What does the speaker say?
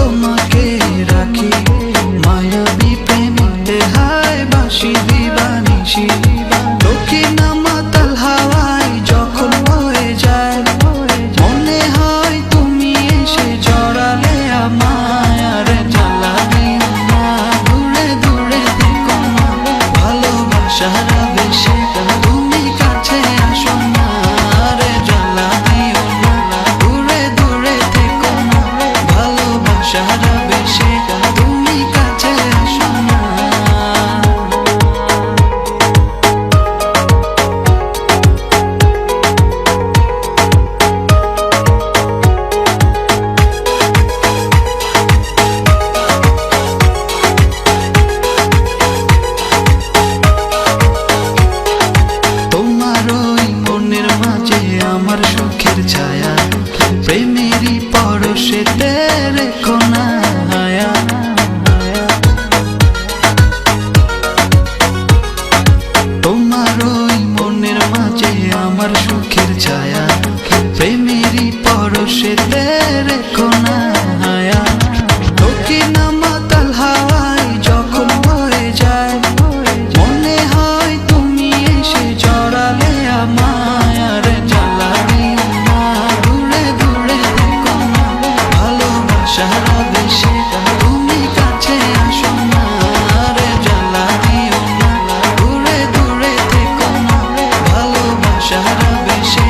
তোমাকে রাখি মায়াবী প্রেমে হায় বাঁশি দিবানিশি দক্ষিণা মাতাল হাওয়ায় যখন বয়ে যায় মনে হয় তুমি এসে জড়ালে আমায় আর জ্বালা দিও না দূরে দূরে থেকো না ভালোবাসার আবেশে তুমি কাছে আসো না আর জ্বালা দিও না দূরে দূরে থেকো না ভালোবাসার আবেশে তুমি কাছে আসো না। তোমার ওই মনের মাঝে আমার সুখের ছায়া প্রেমেরই পরশেতে রেখো না হায়া তোমার ওই মনের মাঝে আমার সুখের ছায়া প্রেমেরই পরশেতে রেখো না হায়া দক্ষিণা মাতাল হাওয়ায় যখন বয়ে যায় মনে হয় তুমি এসে জড়ালে আমায় আর জ্বালা দিও না দূরে দূরে থেকো না ভালোবাসার আবেশে তুমি কাছে আসো না আর জ্বালা দিও না দূরে দূরে থেকো না ভালোবাসার আবেশে